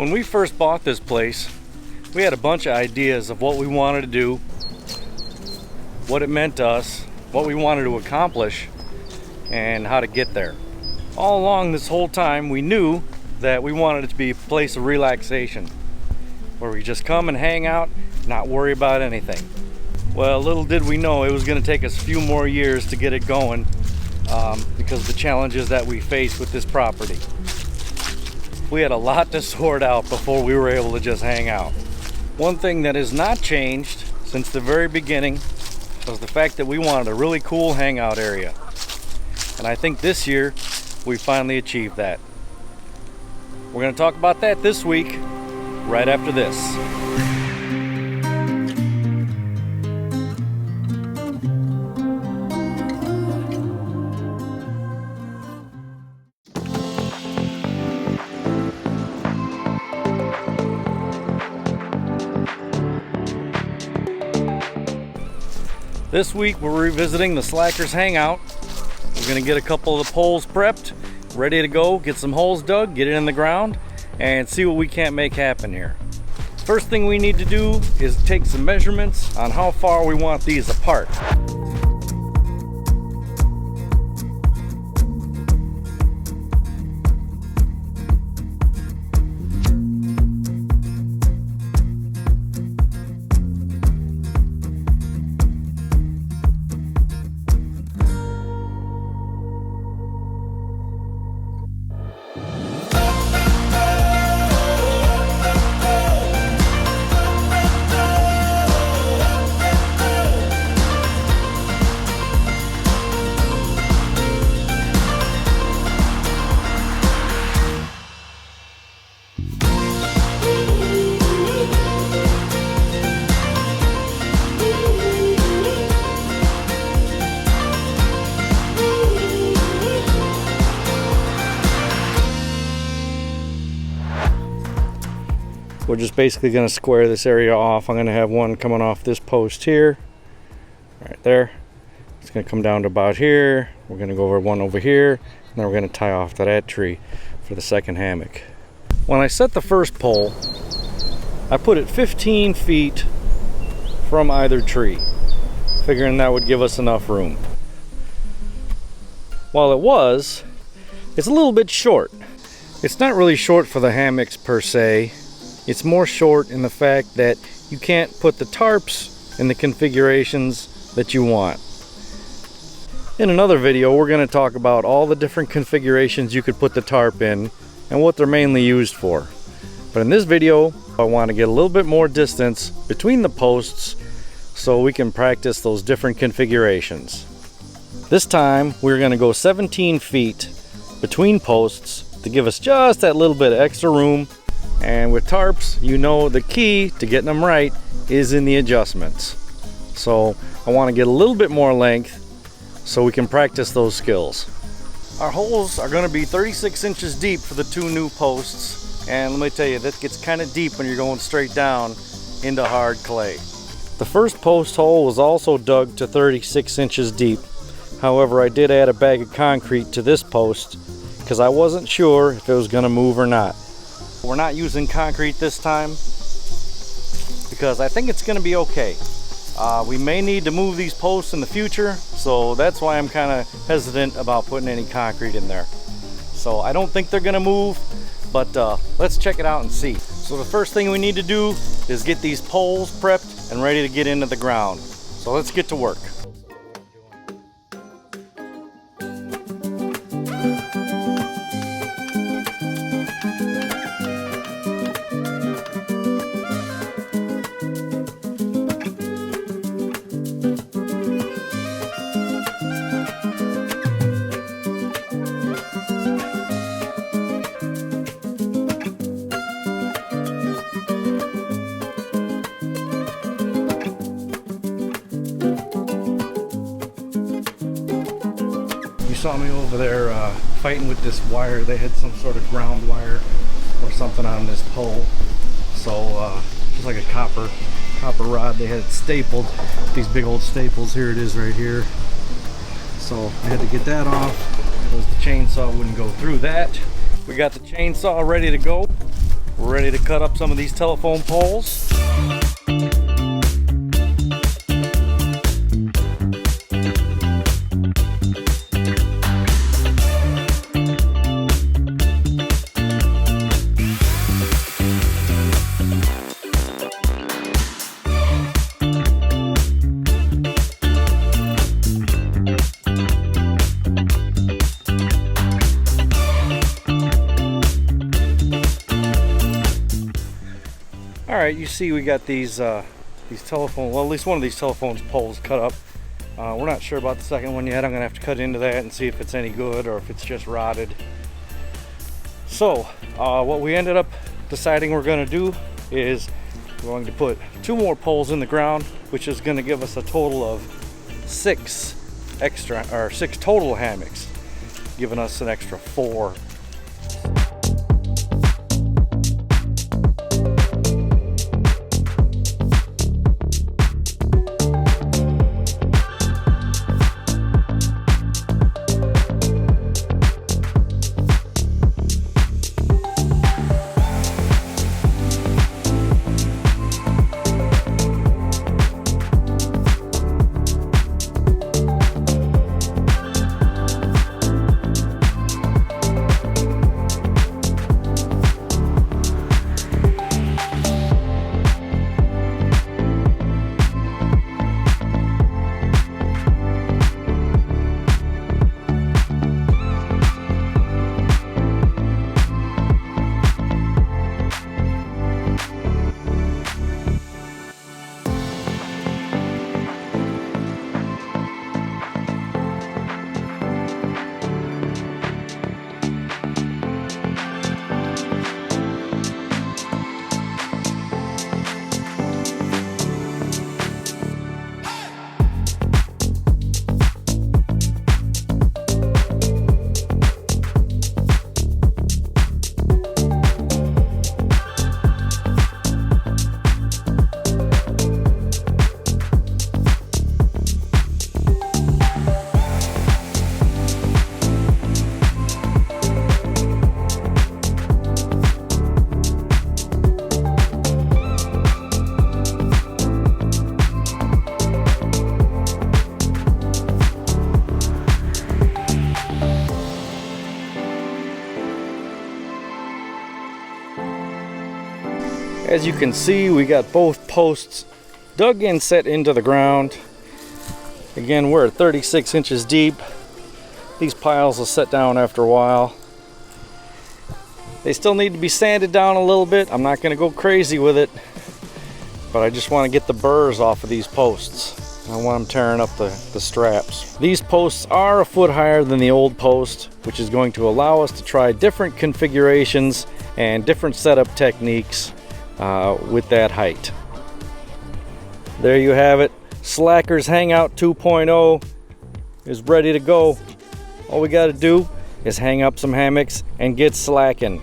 When we first bought this place, we had a bunch of ideas of what we wanted to do, what it meant to us, what we wanted to accomplish, and how to get there. All along this whole time, we knew that we wanted it to be a place of relaxation, where we just come and hang out, not worry about anything. Well, little did we know it was going to take us a few more years to get it going because of the challenges that we face with this property. We had a lot to sort out before we were able to just hang out. One thing that has not changed since the very beginning was the fact that we wanted a really cool hangout area. And I think this year we finally achieved that. We're going to talk about that this week, right after this. This week we're revisiting the Slackers Hangout. We're going to get a couple of the poles prepped, ready to go, get some holes dug, get it in the ground, and see what we can't make happen here. First thing we need to do is take some measurements on how far we want these apart. We're just basically going to square this area off. I'm going to have one coming off this post here, right there. It's going to come down to about here. We're going to go over one over here, and then we're going to tie off to that tree for the second hammock. When I set the first pole, I put it 15 feet from either tree, figuring that would give us enough room. While it's a little bit short. It's not really short for the hammocks per se. It's more short in the fact that you can't put the tarps in the configurations that you want. In another video, we're going to talk about all the different configurations you could put the tarp in and what they're mainly used for. But in this video, I want to get a little bit more distance between the posts so we can practice those different configurations. This time, we're going to go 17 feet between posts to give us just that little bit of extra room. And with tarps, you know the key to getting them right is in the adjustments. So I want to get a little bit more length so we can practice those skills. Our holes are going to be 36 inches deep for the two new posts. And let me tell you, that gets kind of deep when you're going straight down into hard clay. The first post hole was also dug to 36 inches deep. However, I did add a bag of concrete to this post because I wasn't sure if it was going to move or not. We're not using concrete this time because I think it's going to be okay. We may need to move these posts in the future, so that's why I'm kind of hesitant about putting any concrete in there. So I don't think they're going to move, but let's check it out and see. So the first thing we need to do is get these poles prepped and ready to get into the ground. So let's get to work. Saw me over there fighting with this wire. They had some sort of ground wire or something on this pole, so just like a copper rod, they had it stapled, these big old staples. Here it is right here. So I had to get that off because the chainsaw wouldn't go through that. We got the chainsaw ready to go. We're ready to cut up some of these telephone poles. Alright, you see we got these telephone, well, at least one of these telephone poles cut up. We're not sure about the second one yet. I'm going to have to cut into that and see if it's any good or if it's just rotted. So, what we ended up deciding we're going to do is we're going to put 2 more poles in the ground, which is going to give us a total of 6 total hammocks, giving us an extra 4. As you can see, we got both posts dug and set into the ground. Again, we're at 36 inches deep. These piles will set down after a while. They still need to be sanded down a little bit. I'm not going to go crazy with it, but I just want to get the burrs off of these posts. I want them tearing up the straps. These posts are a foot higher than the old post, which is going to allow us to try different configurations and different setup techniques with that height. There you have it. Slackers Hangout 2.0 is ready to go. All we got to do is hang up some hammocks and get slacking.